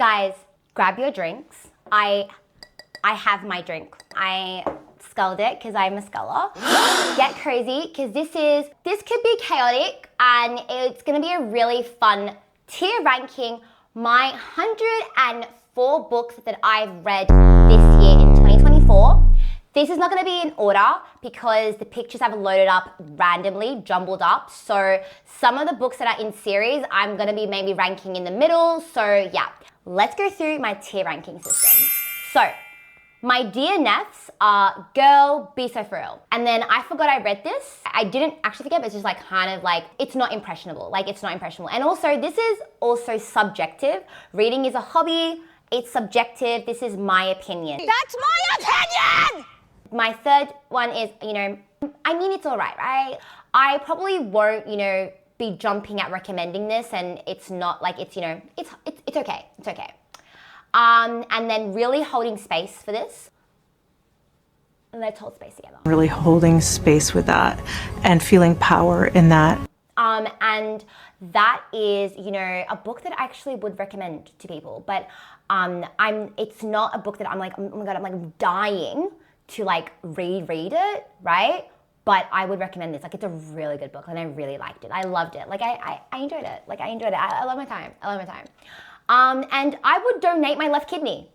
Guys, grab your drinks. I have my drink. I sculled it because I'm a sculler. Get crazy because this could be chaotic and it's gonna be a really fun tier ranking my 104 books that I've read this year in 2024. This is not gonna be in order because the pictures have loaded up randomly, jumbled up. So some of the books that are in series, I'm gonna be maybe ranking in the middle. So yeah, let's go through my tier ranking system. So my DNFs are Girl, Be So For Real. And then I forgot I read this. I didn't actually forget, but it's just like kind of like, it's not impressionable. Like it's not impressionable. And also this is also subjective. Reading is a hobby. It's subjective. This is my opinion. That's my opinion! My third one is, I mean, it's all right, right? I probably won't, be jumping at recommending this and it's not like, it's okay. It's okay. And then really holding space for this. Let's hold space together. Really holding space with that and feeling power in that. And that is, a book that I actually would recommend to people, but it's not a book that I'm like, oh my God, I'm like dying to like reread it, right? But I would recommend this. Like it's a really good book and I really liked it. I loved it. Like I enjoyed it. Like I enjoyed it. I love my time. And I would donate my left kidney.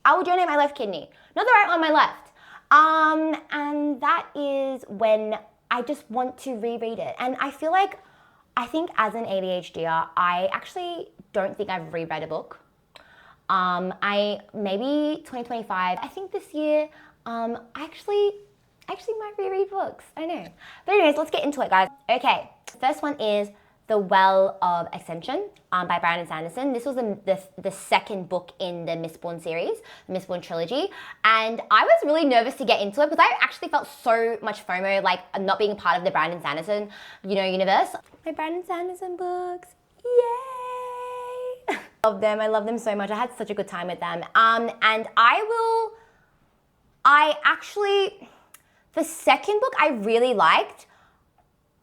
Not the right one, my left. And that is when I just want to reread it. And I think as an ADHDer, I actually don't think I've reread a book. Maybe 2025, I think this year, I actually might reread books. I don't know. But anyways, let's get into it, guys. Okay, first one is The Well of Ascension by Brandon Sanderson. This was the second book in the Mistborn series, the Mistborn trilogy. And I was really nervous to get into it because I actually felt so much FOMO, like not being a part of the Brandon Sanderson, universe. My Brandon Sanderson books, yay! I love them so much. I had such a good time with them. And the second book I really liked,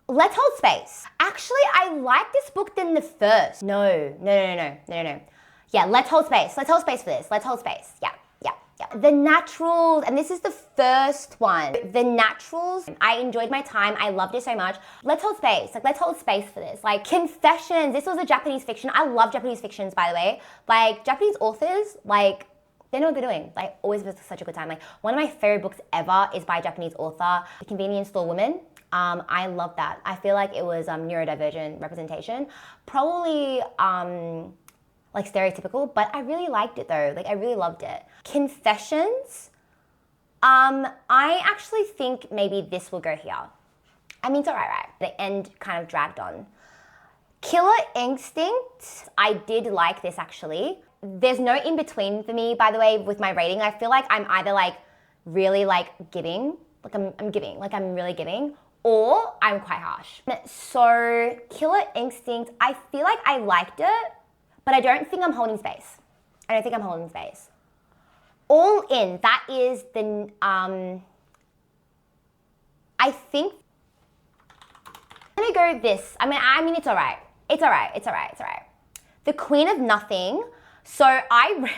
Let's Hold Space. Actually, I like this book than the first. No. Yeah, Let's Hold Space. Let's hold space for this. Let's hold space. Yeah. The Naturals, and this is the first one. The Naturals, I enjoyed my time. I loved it so much. Let's hold space. Like, let's hold space for this. Like, Confessions. This was a Japanese fiction. I love Japanese fictions, by the way. Like, Japanese authors, like, they know what they're doing. Like, always was such a good time. Like, one of my favorite books ever is by a Japanese author, The Convenience Store Woman. I love that. I feel like it was neurodivergent representation. Probably like stereotypical, but I really liked it though. Like I really loved it. Confessions. I actually think maybe this will go here. I mean, it's all right. The end kind of dragged on. Killer Instinct. I did like this actually. There's no in between for me, by the way, with my rating. I feel like I'm either like really like giving, like I'm giving, like I'm really giving, or I'm quite harsh. So Killer Instinct, I feel like I liked it, but I don't think I'm holding space. All In, that is the, I think, I'm gonna go this. I mean, it's all right. It's all right. The Queen of Nothing. So I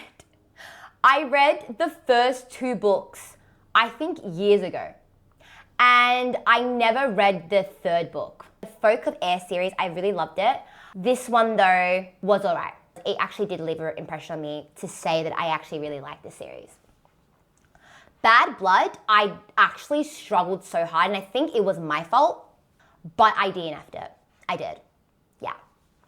read the first two books, I think years ago. And I never read the third book. The Folk of Air series, I really loved it. This one though was all right. It actually did leave an impression on me to say that I actually really liked this series. Bad Blood, I actually struggled so hard and I think it was my fault, but I DNF'd it. I did. Yeah,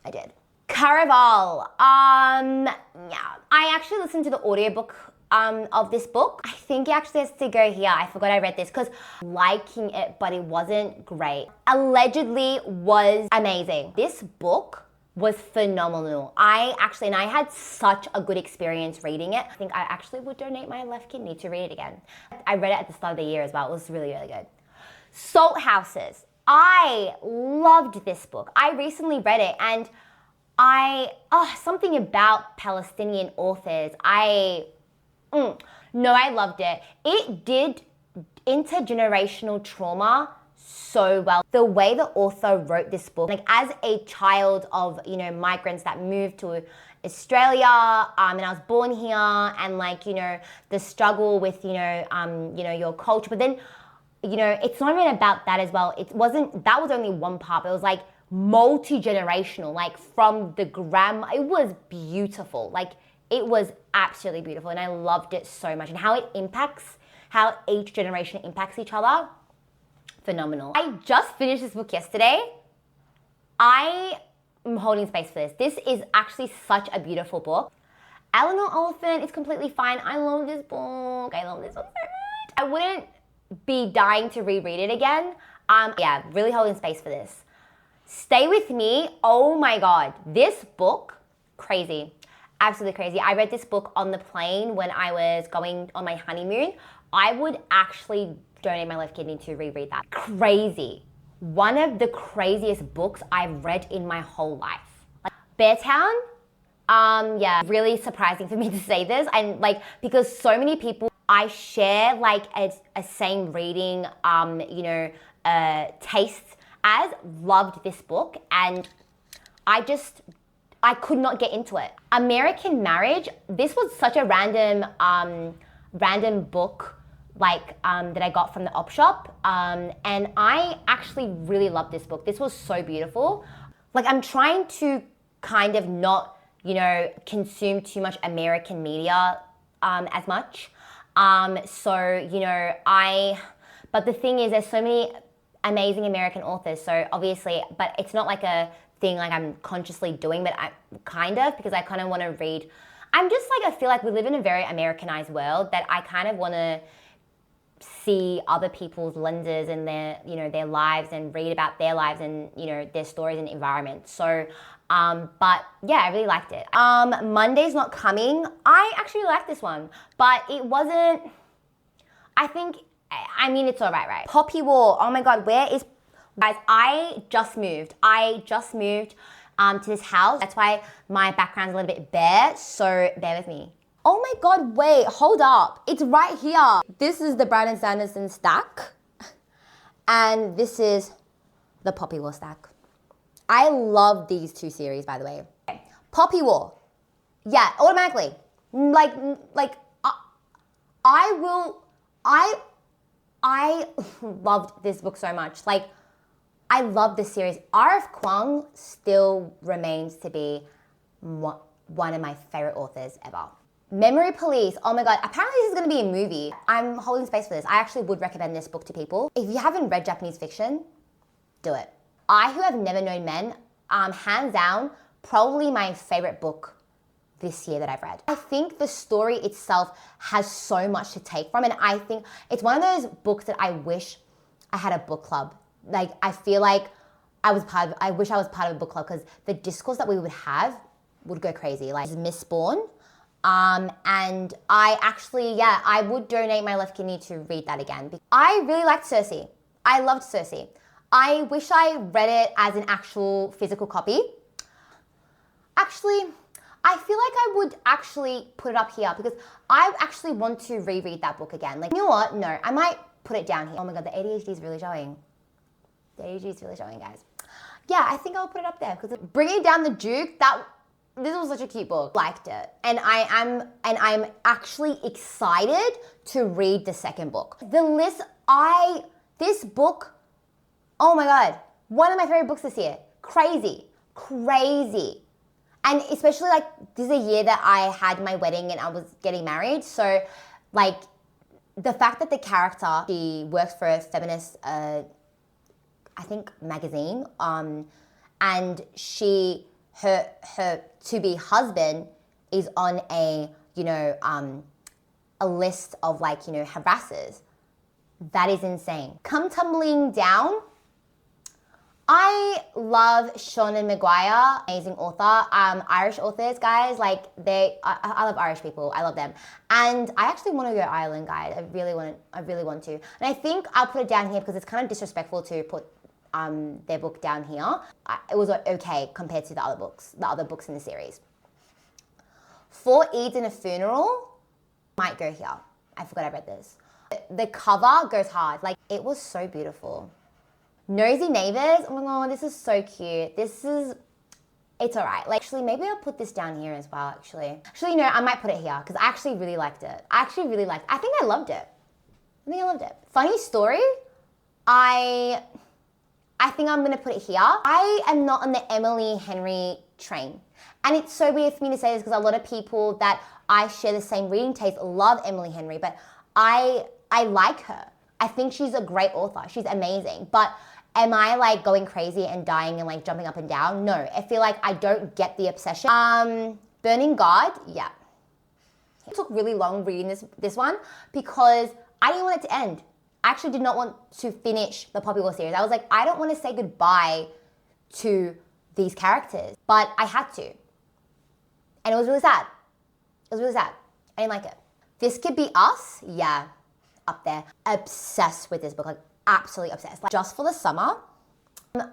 I did. Caraval, yeah. I actually listened to the audiobook of this book. I think it actually has to go here. I forgot I read this because liking it, but it wasn't great. Allegedly was amazing. This book was phenomenal. I had such a good experience reading it. I think I actually would donate my left kidney to read it again. I read it at the start of the year as well. It was really, really good. Salt Houses. I loved this book. I recently read it and something about Palestinian authors. I loved it. It did intergenerational trauma so well. The way the author wrote this book, like as a child of, migrants that moved to Australia, and I was born here, and like, you know, the struggle with, you know, your culture. But then, you know, it's not even about that as well. That was only one part, but it was like multi-generational, like from the grandma. It was beautiful. Like, it was absolutely beautiful, and I loved it so much. And how each generation impacts each other, phenomenal. I just finished this book yesterday. I am holding space for this. This is actually such a beautiful book. Eleanor Oliphant is completely fine. I love this book. I love this book so much. I wouldn't be dying to reread it again. Yeah, really holding space for this. Stay With Me. Oh my God. This book, crazy. Absolutely crazy. I read this book on the plane when I was going on my honeymoon. I would actually donate my left kidney to reread that. Crazy. One of the craziest books I've read in my whole life. Like, Beartown, yeah, really surprising for me to say this. And like, because so many people I share like a same reading, you know, tastes as, loved this book, and I could not get into it. American Marriage, this was such a random book, like, that I got from the op shop, and I actually really loved this book. This was so beautiful. Like, I'm trying to kind of not, you know, consume too much American media as much. So, you know, but the thing is, there's so many amazing American authors, so obviously, but it's not like a thing like I'm consciously doing, but I kind of, because I kind of want to read. I'm just like, I feel like we live in a very Americanized world that I kind of want to see other people's lenses and their, you know, their lives, and read about their lives and, you know, their stories and environment. So, but yeah, I really liked it. Monday's Not Coming. I actually liked this one, but it wasn't, I mean, it's all right. Poppy War. Oh my God, guys, I just moved to this house. That's why my background's a little bit bare, so bear with me. Oh my God, wait, hold up. It's right here. This is the Brandon Sanderson stack, and this is the Poppy War stack. I love these two series, by the way. Okay. Poppy War. Yeah, automatically. I loved this book so much. Like, I love this series. R.F. Kuang still remains to be one of my favorite authors ever. Memory Police. Oh my God. Apparently this is going to be a movie. I'm holding space for this. I actually would recommend this book to people. If you haven't read Japanese fiction, do it. I Who Have Never Known Men, hands down, probably my favorite book this year that I've read. I think the story itself has so much to take from, and I think it's one of those books that I wish I had a book club. Like, I feel like I wish I was part of a book club, because the discourse that we would have would go crazy. Like, Mistborn. And I actually, yeah, I would donate my left kidney to read that again. I really liked Circe. I loved Circe. I wish I read it as an actual physical copy. Actually, I feel like I would actually put it up here, because I actually want to reread that book again. Like, you know what? No, I might put it down here. Oh my God, the ADHD is really showing. The ADHD is really showing, guys. Yeah, I think I'll put it up there, because Bringing Down the Duke, this was such a cute book. Liked it. And I'm actually excited to read the second book. This book, oh my God, one of my favorite books this year. Crazy. And especially, like, this is a year that I had my wedding and I was getting married. So, like, the fact that the character, she works for a feminist, I think, magazine, and her to-be husband is on a, you know, a list of, like, you know, harassers. That is insane. Come Tumbling Down. I love Seanan Maguire, amazing author. Irish authors, guys, like, I love Irish people. I love them. And I actually want to go to Ireland, guys. I really want to. And I think I'll put it down here because it's kind of disrespectful to put their book down here. It was okay compared to the other books in the series. 4 Eves and a Funeral might go here. I forgot I read this. The cover goes hard. Like, it was so beautiful. Nosy Neighbors. Oh my God, this is so cute. This is It's all right. Like, actually, maybe I'll put this down here as well, actually. Actually, no, I might put it here because I actually really liked it. I think I loved it. Funny story, I think I'm gonna put it here. I am not on the Emily Henry train. And it's so weird for me to say this because a lot of people that I share the same reading taste love Emily Henry, but I like her. I think she's a great author. She's amazing. But am I like going crazy and dying and like jumping up and down? No. I feel like I don't get the obsession. Burning God, yeah. It took really long reading this one because I didn't want it to end. I actually did not want to finish the Poppy War series. I was like, I don't want to say goodbye to these characters, but I had to. And it was really sad. I didn't like it. This Could Be Us, yeah, up there. Obsessed with this book, like absolutely obsessed. Like, just for the summer,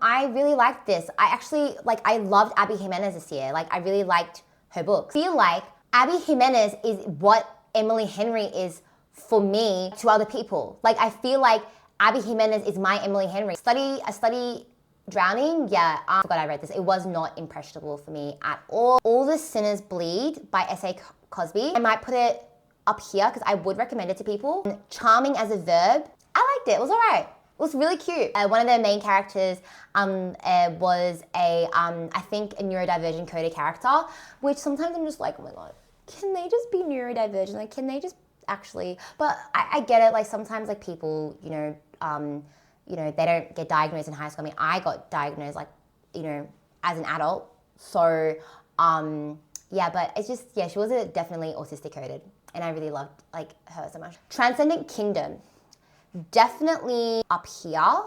I really liked this. I loved Abby Jimenez this year. Like, I really liked her books. I feel like Abby Jimenez is what Emily Henry is for me to other people. Like, I feel like Abby Jimenez is my Emily Henry. Study Drowning, yeah, I forgot I read this. It was not impressionable for me at all. All the Sinners Bleed by S.A. Cosby. I might put it up here because I would recommend it to people. Charming as a Verb. I liked it. It was all right. It was really cute. One of the main characters was I think a neurodivergent coded character, which sometimes I'm just like, oh my God, can they just be neurodivergent? Like, can they just actually, but I get it. Like, sometimes like people, they don't get diagnosed in high school. I mean, I got diagnosed like, as an adult. So, yeah, but it's just, yeah, she was definitely autistic coded and I really loved like her so much. Transcendent Kingdom, definitely up here.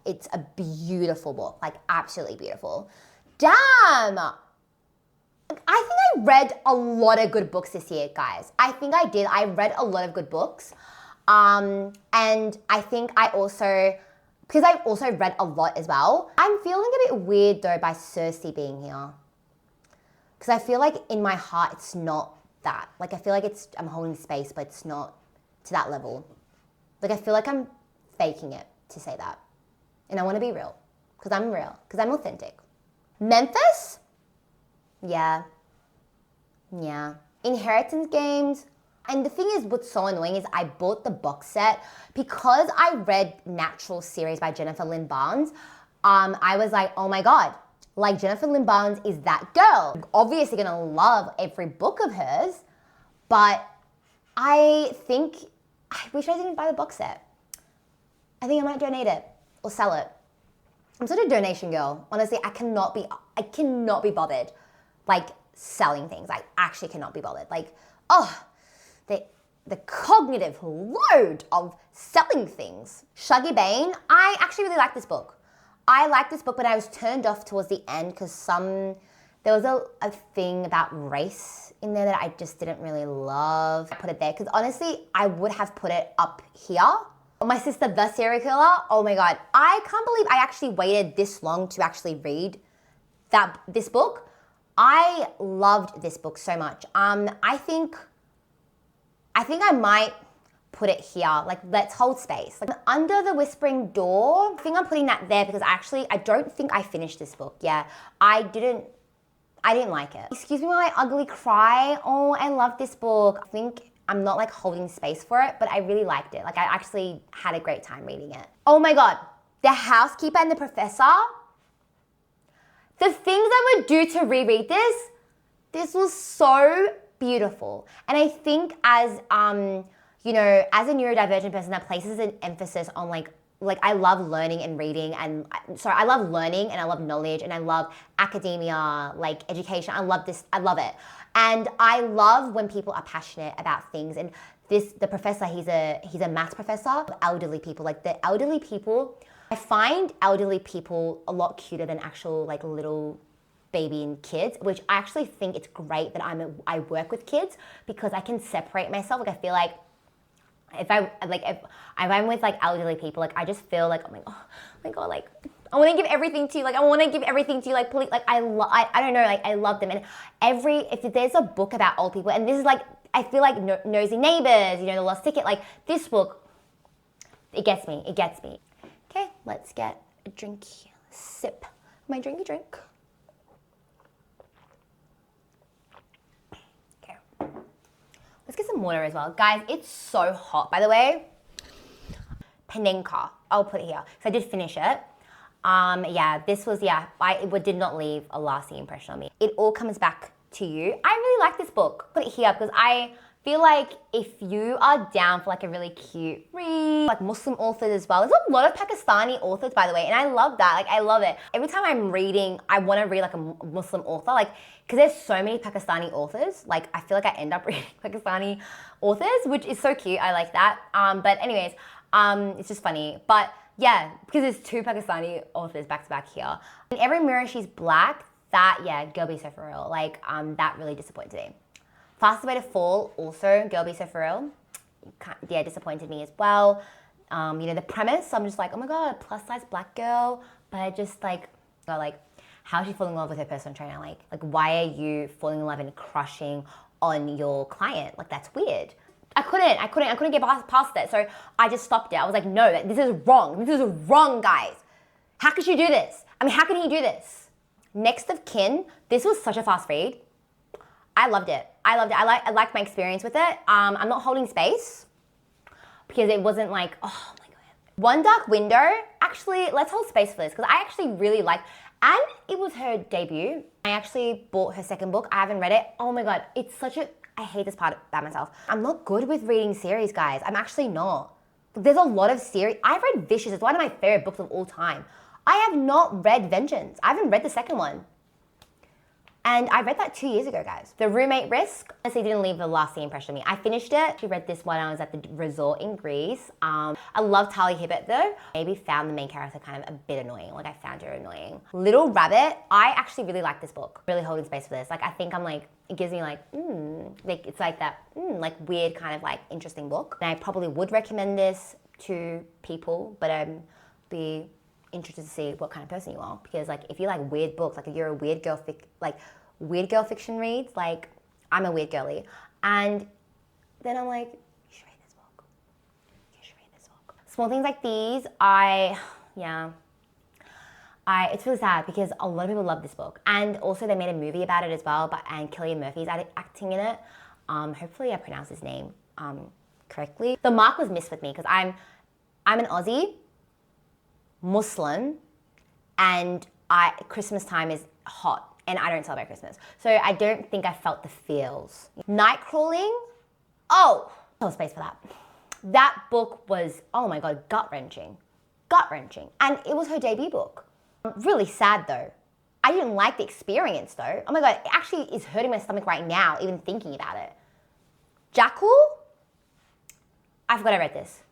It's a beautiful book, like absolutely beautiful. Damn! I think I read a lot of good books this year, guys. I think I did. I read a lot of good books. And I think because I also read a lot as well, I'm feeling a bit weird though by Cersei being here. Because I feel like in my heart, it's not that. Like, I feel like I'm holding space, but it's not to that level. Like, I feel like I'm faking it to say that. And I want to be real. Because I'm real. Because I'm authentic. Memphis? Yeah. Inheritance Games. And the thing is, what's so annoying is I bought the box set because I read Natural series by Jennifer Lynn Barnes. I was like, oh my God, like Jennifer Lynn Barnes is that girl. I'm obviously gonna love every book of hers, but I wish I didn't buy the box set. I think I might donate it or sell it. I'm such a donation girl. Honestly, I cannot be bothered like selling things. I actually cannot be bothered. Like, the cognitive load of selling things. Shuggy Bane, I actually really like this book. I like this book, but I was turned off towards the end because there was a thing about race in there that I just didn't really love. I put it there because honestly, I would have put it up here. My Sister the Serial Killer, oh my God. I can't believe I actually waited this long to actually read this book. I loved this book so much. I think I might put it here, like Let's Hold Space. Like Under the Whispering Door, I think I'm putting that there because I don't think I finished this book. Yeah, I didn't like it. Excuse me while I ugly cry. Oh, I love this book. I think I'm not like holding space for it, but I really liked it. Like I actually had a great time reading it. Oh my God, The Housekeeper and the Professor. The things I would do to reread this was so beautiful. And I think as a neurodivergent person that places an emphasis on like I love learning and reading I love learning and I love knowledge and I love academia, like education. I love it. And I love when people are passionate about things. And the professor, he's a maths professor of elderly people. Like the elderly people, I find elderly people a lot cuter than actual like little baby and kids, which I actually think it's great that I work with kids because I can separate myself. Like I feel like if I'm with like elderly people, like I just feel like oh my god, like I want to give everything to you. Like I want to give everything to you. Like please, like I don't know, like I love them. And if there's a book about old people, and this is like I feel like Nosy Neighbors, The Lost Ticket, like this book, it gets me. Okay, let's get a drink. Sip my drinky drink. some water as well. Guys, it's so hot, by the way. Panenka, I'll put it here. So I did finish it. Yeah, this was, it did not leave a lasting impression on me. It all comes back to you. I really like this book. Put it here because I feel like if you are down for like a really cute read, like Muslim authors as well. There's a lot of Pakistani authors, by the way, and I love that. Like, I love it. Every time I'm reading, I want to read like a Muslim author, like, because there's so many Pakistani authors. Like, I feel like I end up reading Pakistani authors, which is so cute. I like that. But anyways, it's just funny. But yeah, because there's 2 Pakistani authors back to back here. In Every Mirror She's Black, that, yeah, Girl Be So For Real. Like, that really disappointed me. Fastest Way to Fall, also Girl Be So For Real. Yeah, disappointed me as well. You know, the premise, I'm just like, oh my God, plus size black girl. But I just like, how is she falling in love with her personal trainer? Like why are you falling in love and crushing on your client? Like, that's weird. I couldn't get past that. So I just stopped it. I was like, no, this is wrong. This is wrong, guys. How could you do this? I mean, how can he do this? Next of Kin, this was such a fast read. I loved it. I liked my experience with it. I'm not holding space because it wasn't like, oh my God. One Dark Window, actually, let's hold space for this because I actually really liked, and it was her debut. I actually bought her second book. I haven't read it. Oh my God, it's such a, I hate this part about myself. I'm not good with reading series, guys. I'm actually not. There's a lot of series. I've read Vicious. It's one of my favorite books of all time. I have not read Vengeance. I haven't read the second one. And I read that 2 years ago, guys. The Roommate Risk, honestly didn't leave a lasting impression on me. I finished it. I read this when I was at the resort in Greece. I love Tali Hibbert though. Maybe found the main character kind of a bit annoying. Like, I found her annoying. Little Rabbit, I actually really like this book. Really holding space for this. Like, I think I'm like, it gives me like, it's like that, like weird kind of like interesting book. And I probably would recommend this to people, but be interested to see what kind of person you are, because like if you like weird books, like if you're a weird girl fiction reads, like I'm a weird girly, and then I'm like, you should read this book. You should read this book. Small Things Like These, it's really sad because a lot of people love this book, and also they made a movie about it as well. And Cillian Murphy's acting in it. Hopefully I pronounced his name correctly. The mark was missed with me because I'm an Aussie, Muslim, and Christmas time is hot and I don't celebrate Christmas. So I don't think I felt the feels. Night Crawling, no space for that. That book was, oh my God, gut-wrenching. And it was her debut book. Really sad though. I didn't like the experience though. Oh my God, it actually is hurting my stomach right now, even thinking about it. Jackal, I forgot I read this.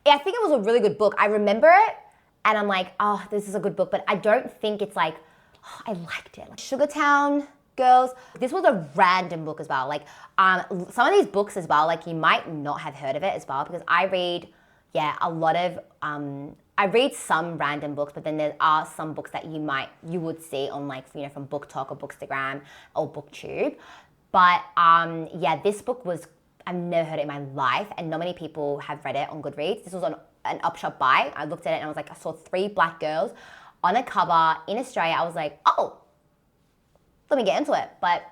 I think it was a really good book. I remember it, and I'm like, oh, this is a good book, but I don't think it's like, oh, I liked it. Like Sugartown Girls, this was a random book as well. Like some of these books as well, like you might not have heard of it as well, because I read, a lot of, I read some random books, but then there are some books that you would see on like, from Book Talk or Bookstagram or BookTube. But this book was, I've never heard it in my life, and not many people have read it on Goodreads. This was on an Upshot buy. I looked at it and I was like, I saw 3 black girls on a cover in Australia. I was like, oh, let me get into it. But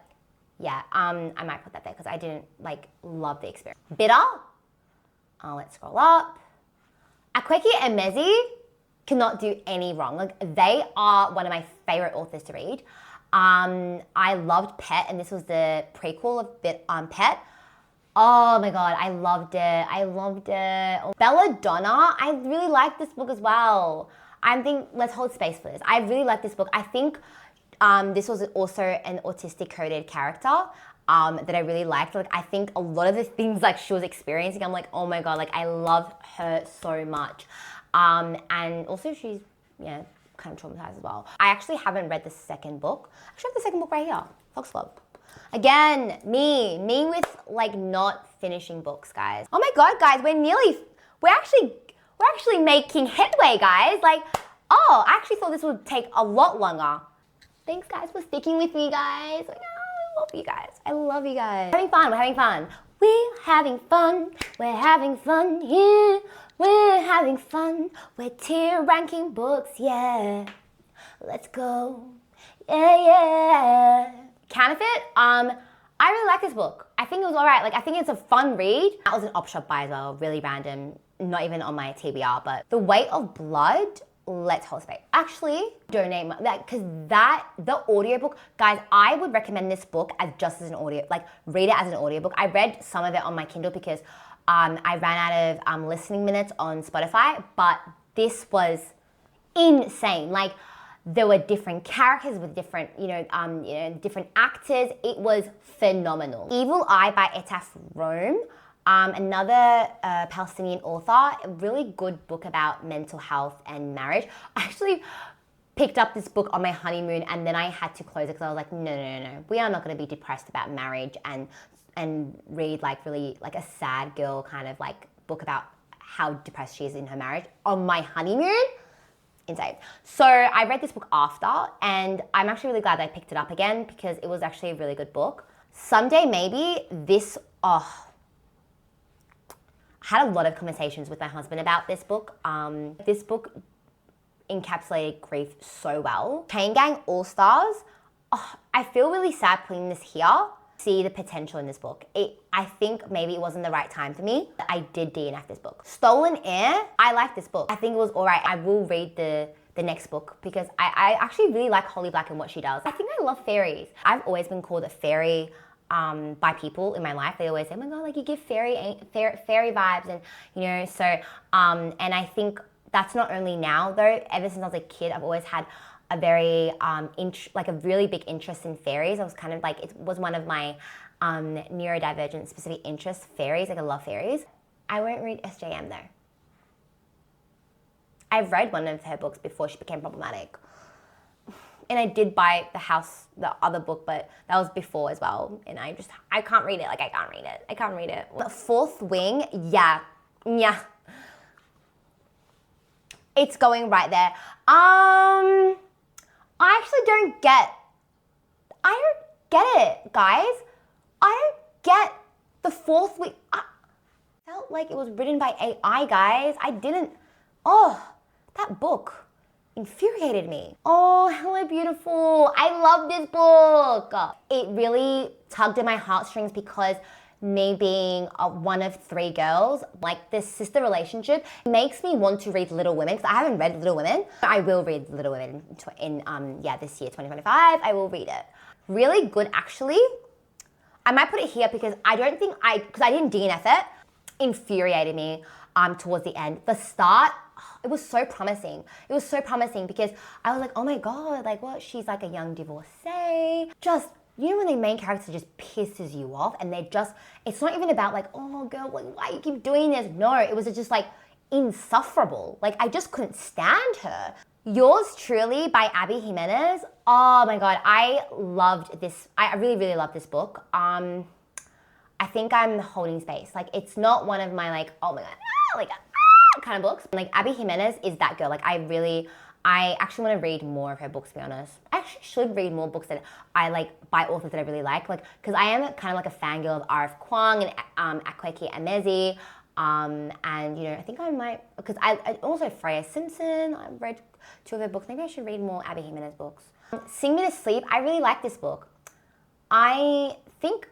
yeah, I might put that there because I didn't like love the experience. Bitter. Let's scroll up. Akweki and Mezi cannot do any wrong. Like, they are one of my favorite authors to read. I loved Pet, and this was the prequel of Pet. Oh my God, I loved it. Belladonna, I really liked this book as well. Let's hold space for this. I really like this book. I think this was also an autistic coded character that I really liked. Like, I think a lot of the things like she was experiencing, I'm like, oh my God, like I love her so much. And also she's, kind of traumatized as well. I actually haven't read the second book. I actually have the second book right here, Fox Love. Again, me with like not finishing books, guys. Oh my God, guys, we're actually making headway, guys. Like, I actually thought this would take a lot longer. Thanks, guys, for sticking with me, guys. I love you guys. I love you guys. We're having fun. We're having fun here. We're having fun. We're tier ranking books, yeah. Let's go. Yeah. Counterfeit, I really like this book. I I think it was all right. Like, I think it's a fun read. That was an op shop buy as well, really random, not even on my TBR, but The Weight of Blood, let's hold space. Actually, donate that, because the audiobook, guys, I would recommend this book as just as an audio, like read it as an audiobook. I read some of it on my Kindle because I ran out of listening minutes on Spotify, but this was insane. Like, there were different characters with different, different actors. It was phenomenal. Evil Eye by Etaf Rome, another Palestinian author, a really good book about mental health and marriage. I actually picked up this book on my honeymoon and then I had to close it because I was like, no. We are not going to be depressed about marriage and read like really like a sad girl kind of like book about how depressed she is in her marriage on my honeymoon. Insane. So I read this book after and I'm actually really glad that I picked it up again because it was actually a really good book. Someday maybe this, I had a lot of conversations with my husband about this book. This book encapsulated grief so well. Chain Gang All Stars, I feel really sad putting this here. See the potential in this book. I think maybe it wasn't the right time for me. I did DNF this book. Stolen Air, I like this book. I think it was all right. I will read the next book because I actually really like Holly Black and what she does. I think I love fairies. I've always been called a fairy by people in my life. They always say, oh my God, like you give fairy vibes and, so, and I think that's not only now though, ever since I was a kid, I've always had a very, like a really big interest in fairies. I was kind of like, it was one of my neurodivergent specific interests, fairies, like I love fairies. I won't read SJM though. I've read one of her books before she became problematic. And I did buy the other book, but that was before as well. And I can't read it, like I can't read it. The Fourth Wing, yeah. It's going right there. I actually don't get it, guys. I don't get The Fourth Wing. I felt like it was written by AI, guys. That book infuriated me. Oh, Hello Beautiful. I love this book. It really tugged at my heartstrings because me being one of three girls, like this sister relationship makes me want to read Little Women because I haven't read Little Women. I will read Little Women in this year, 2025. I will read it. Really good, actually. I might put it here because I didn't DNF it. Infuriated me towards the end. The start, it was so promising. It was so promising because I was like, oh my God, like what? She's like a young divorcee. Just, when the main character just pisses you off and it's not even about like, oh girl, like, why you keep doing this? No, it was just like insufferable. Like I just couldn't stand her. Yours Truly by Abby Jimenez. Oh my God, I loved this. I really, really loved this book. I think I'm holding space. Like it's not one of my like, oh my God, kind of books. Like Abby Jimenez is that girl. Like I actually want to read more of her books, to be honest. I actually should read more books that I like by authors that I really like because I am kind of like a fangirl of R.F. Kuang and Akwaeke Emezi. And I think I might, because I also Freya Simpson, I've read two of her books. Maybe I should read more Abby Jimenez books. Sing Me to Sleep, I really like this book. I think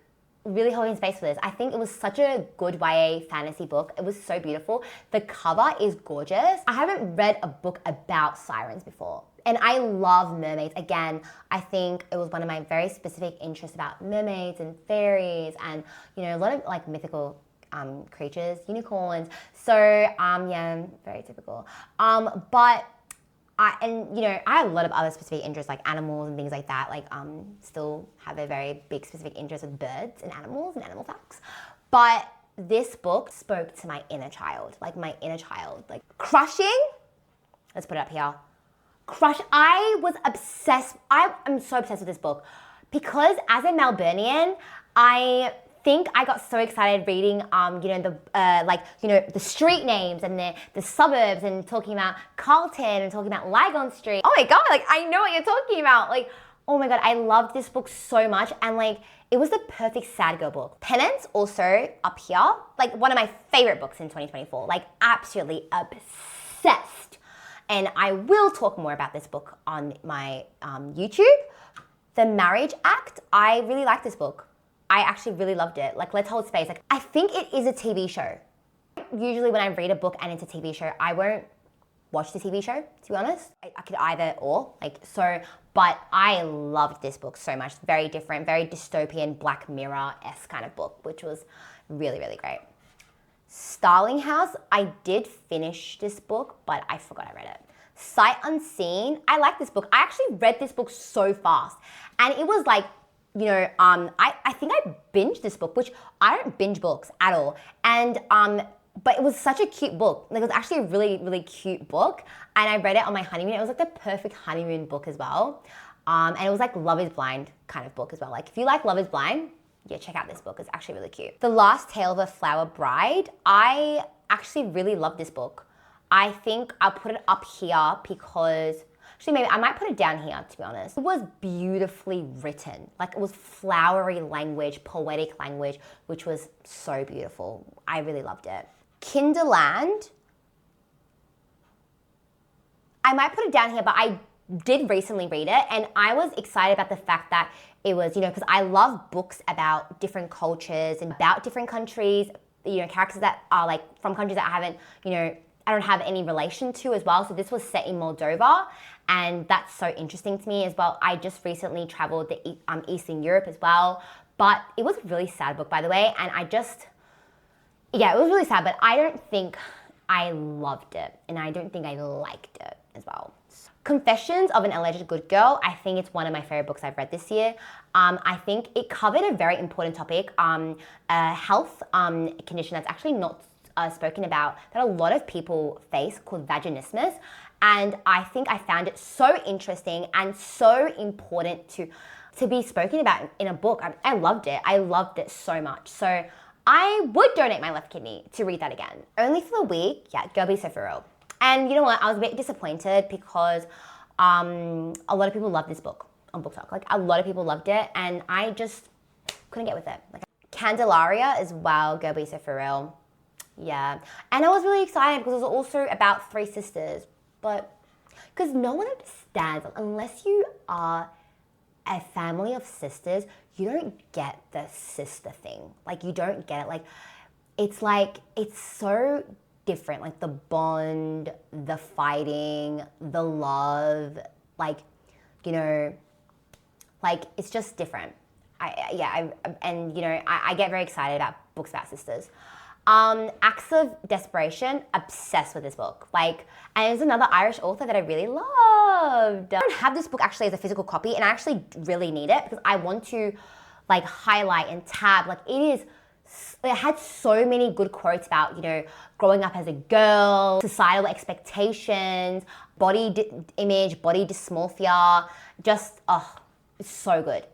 really holding space for this. I think it was such a good YA fantasy book. It was so beautiful. The cover is gorgeous. I haven't read a book about sirens before. And I love mermaids. Again, I think it was one of my very specific interests about mermaids and fairies and, a lot of like mythical creatures, unicorns. So, very typical. But I have a lot of other specific interests like animals and things like that. Like, still have a very big specific interest with birds and animals and animal facts. But this book spoke to my inner child, like Crushing. Let's put it up here. I was obsessed. I am so obsessed with this book because as a Melburnian, I think I got so excited reading, the street names and the suburbs and talking about Carlton and talking about Lygon Street. Oh my God, like I know what you're talking about. Like, oh my God, I loved this book so much. And like, it was the perfect sad girl book. Penance also up here, like one of my favorite books in 2024, like absolutely obsessed. And I will talk more about this book on my YouTube. The Marriage Act, I really like this book. I actually really loved it. Like, Let's Hold Space. Like, I think it is a TV show. Usually when I read a book and it's a TV show, I won't watch the TV show, to be honest. I could either or, but I loved this book so much. Very different, very dystopian, Black Mirror-esque kind of book, which was really, really great. Starling House, I did finish this book, but I forgot I read it. Sight Unseen, I like this book. I actually read this book so fast. And it was like, I think I binged this book, which I don't binge books at all. And, but it was such a cute book. Like, it was actually a really, really cute book. And I read it on my honeymoon. It was like the perfect honeymoon book as well. And it was like Love is Blind kind of book as well. Like, if you like Love is Blind, yeah, check out this book. It's actually really cute. The Last Tale of a Flower Bride. I actually really love this book. I think I'll put it up here because, actually maybe I might put it down here, to be honest. It was beautifully written. Like, it was flowery language, poetic language, which was so beautiful. I really loved it. Kinderland. I might put it down here, but I did recently read it and I was excited about the fact that it was, because I love books about different cultures and about different countries, characters that are like from countries that I haven't, I don't have any relation to as well. So this was set in Moldova and that's so interesting to me as well. I just recently traveled to Eastern Europe as well, but it was a really sad book, by the way. And it was really sad, but I don't think I loved it and I don't think I liked it as well. Confessions of an Alleged Good Girl. I think it's one of my favorite books I've read this year. I think it covered a very important topic, a health condition that's actually not spoken about, that a lot of people face, called vaginismus. And I think I found it so interesting and so important to be spoken about in a book. I loved it. I loved it so much. So I would donate my left kidney to read that again. Only for the week, yeah, go be so for real. And you know what? I was a bit disappointed because a lot of people loved this book on BookTok. Like, a lot of people loved it and I just couldn't get with it. Like, Candelaria as well, go be so for real. Yeah. And I was really excited because it was also about three sisters. But because no one understands, unless you are a family of sisters, you don't get the sister thing. Like, you don't get it. It's so different. Like, the bond, the fighting, the love, it's just different. I get very excited about books about sisters. Acts of Desperation, obsessed with this book. And there's another Irish author that I really loved. I don't have this book actually as a physical copy and I actually really need it because I want to highlight and tab. It had so many good quotes about, growing up as a girl, societal expectations, body image, body dysmorphia. Just, it's so good.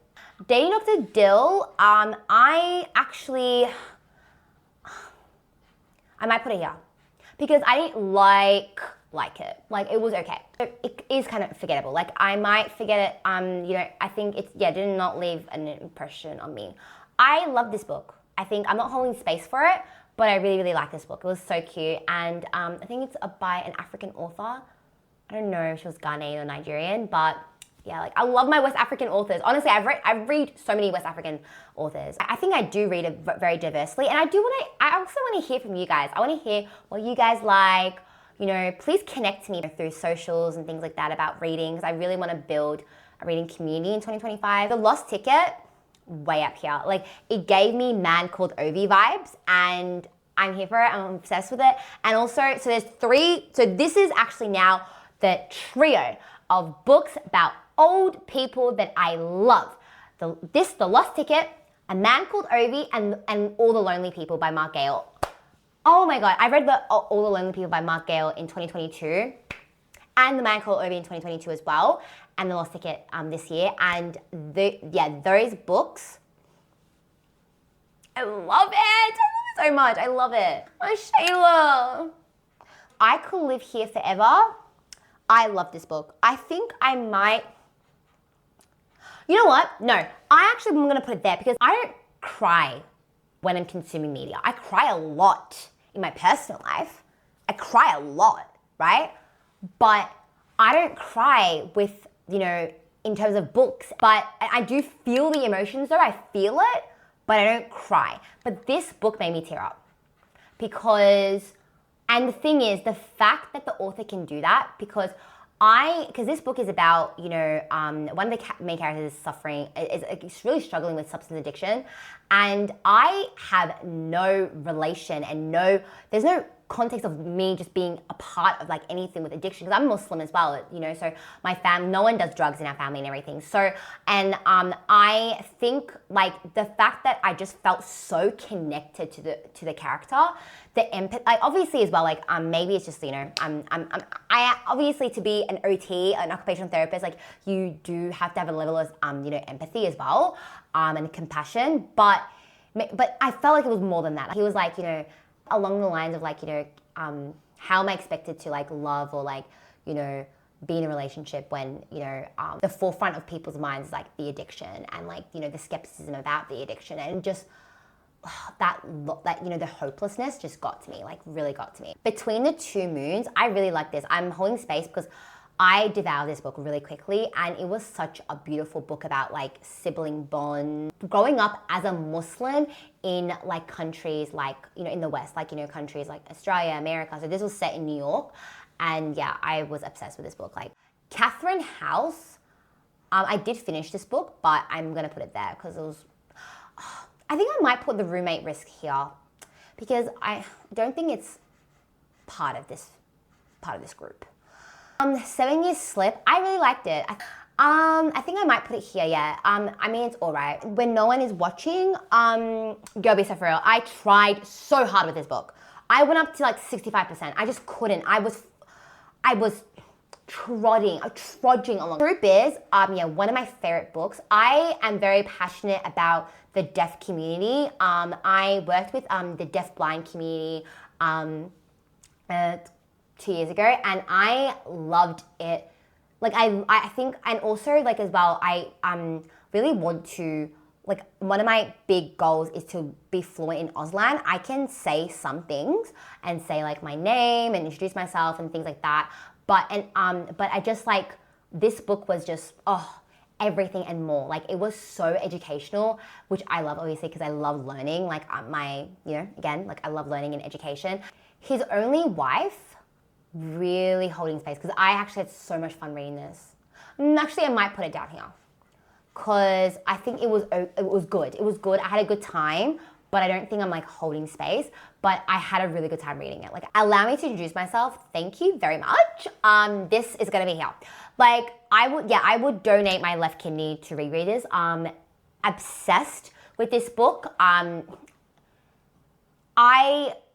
Dating Dr. Dill, I might put it here because I didn't like it. It was okay. It is kind of forgettable. I might forget it. I think did not leave an impression on me. I love this book. I think I'm not holding space for it, but I really, really like this book. It was so cute. And I think it's by an African author. I don't know if she was Ghanaian or Nigerian, but yeah, I love my West African authors. Honestly, I've read so many West African authors. I think I do read it very diversely. And I also want to hear from you guys. I want to hear what you guys like. Please connect to me through socials and things like that about reading, because I really want to build a reading community in 2025. The Lost Ticket, way up here. It gave me Man Called Ovi vibes, and I'm here for it. I'm obsessed with it. And also, so there's three, so this is actually now the trio of books about old people that I love. The Lost Ticket, A Man Called Ovi, and All the Lonely People by Mark Gale. Oh my God, I read All the Lonely People by Mark Gale in 2022, and The Man Called Ovi in 2022 as well, and The Lost Ticket this year. And those books, I love it so much. I love it. My Shayla. I Could Live Here Forever. I love this book. I think I might, you know what? No, I actually am gonna put it there because I don't cry when I'm consuming media. I cry a lot in my personal life. I cry a lot, right? But I don't cry with, in terms of books. But I do feel the emotions though, I feel it. but I don't cry. But this book made me tear up because, and the thing is, the fact that the author can do that, because this book is about, one of the main characters is suffering, is really struggling with substance addiction. And I have no relation and there's no context of me just being a part of like anything with addiction, because I'm Muslim as well, so my no one does drugs in our family and everything. So, and I think like the fact that I just felt so connected to the character, the empathy, like obviously as well, like maybe it's just, I obviously to be an OT, an occupational therapist, like you do have to have a level of empathy as well, and compassion, but I felt like it was more than that. He was like, along the lines of like, how am I expected to like love or like, be in a relationship when, the forefront of people's minds is like the addiction and like, the skepticism about the addiction, and just that the hopelessness just got to me, like really got to me. Between the Two Moons, I really like this. I'm holding space because I devoured this book really quickly, and it was such a beautiful book about like sibling bond. Growing up as a Muslim in like countries like, in the West, like, countries like Australia, America. So this was set in New York. And yeah, I was obsessed with this book. Like Catherine House, I did finish this book, but I'm going to put it there because it was, I think I might put The Roommate Risk here because I don't think it's part of this group. 7 Years Slip, I really liked it. I think I might put it here, yeah. I mean, it's all right. When no one is watching, Girl Be So For Real, I tried so hard with this book. I went up to like 65%. I just couldn't. I was trudging along. Group is, one of my favorite books. I am very passionate about the deaf community. I worked with the deaf-blind community 2 years ago, and I loved it. Like I think, and also like as well, I really want to, like one of my big goals is to be fluent in Auslan. I can say some things and say like my name and introduce myself and things like that. But I just like, this book was just, everything and more. Like it was so educational, which I love obviously because I love learning. Like again, like I love learning and education. His Only Wife, really holding space because I actually had so much fun reading this. Actually, I might put it down here because I think it was good. It was good. I had a good time, but I don't think I'm like holding space, but I had a really good time reading it. Like, allow me to introduce myself. Thank you very much. This is going to be here. Like, I would donate my left kidney to rereaders. Obsessed with this book.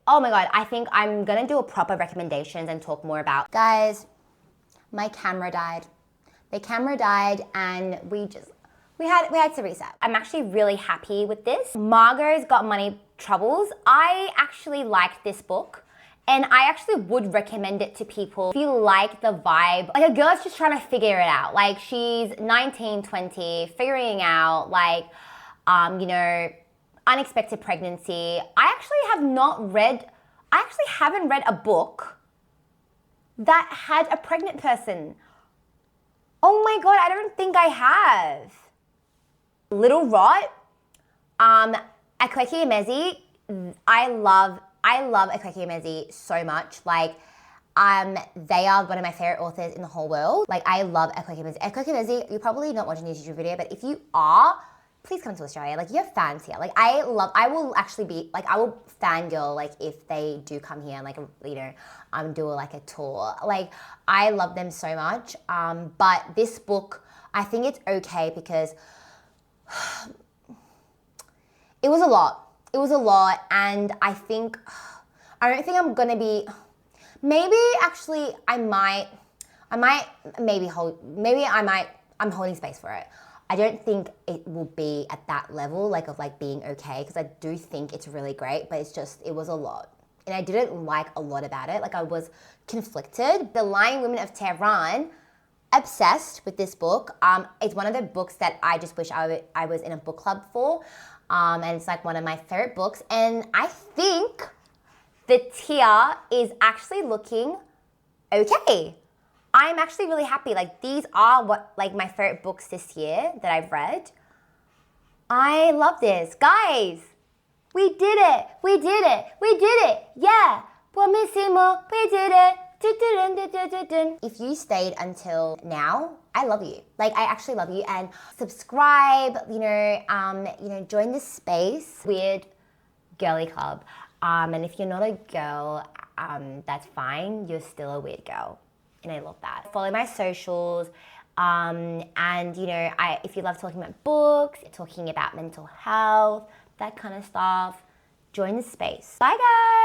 Oh my God, I think I'm gonna do a proper recommendations and talk more about. Guys, my camera died. The camera died and we had to reset. I'm actually really happy with this. Margot's Got Money Troubles. I actually like this book and I actually would recommend it to people. If you like the vibe, like a girl's just trying to figure it out. Like she's 19, 20, figuring out like, unexpected pregnancy. I actually haven't read a book that had a pregnant person. Oh my God, I don't think I have. Little Rot, Akwaeke Emezi. I love Akwaeke Emezi so much. Like, they are one of my favorite authors in the whole world. Like, I love Akwaeke Emezi. Akwaeke Emezi, you're probably not watching this YouTube video, but if you are, please come to Australia. Like, you have fans here. Like, I will fangirl, like, if they do come here and, like, do a tour. Like, I love them so much. But this book, I think it's okay because it was a lot. It was a lot. And I don't think I'm going to be, I'm holding space for it. I don't think it will be at that level, like, of, like, being okay, because I do think it's really great, but it was a lot. And I didn't like a lot about it. Like, I was conflicted. The Lying Women of Tehran, obsessed with this book. It's one of the books that I just wish I was in a book club for. And it's, like, one of my favorite books. And I think the tier is actually looking okay. I'm actually really happy. Like, these are my favorite books this year that I've read. I love this. Guys, we did it. We did it. We did it. Yeah. Buonissimo. We did it. If you stayed until now, I love you. Like, I actually love you. And subscribe, join this space. Weird girly club. And if you're not a girl, that's fine. You're still a weird girl. And I love that. Follow my socials. If you love talking about books, talking about mental health, that kind of stuff, join the space. Bye, guys.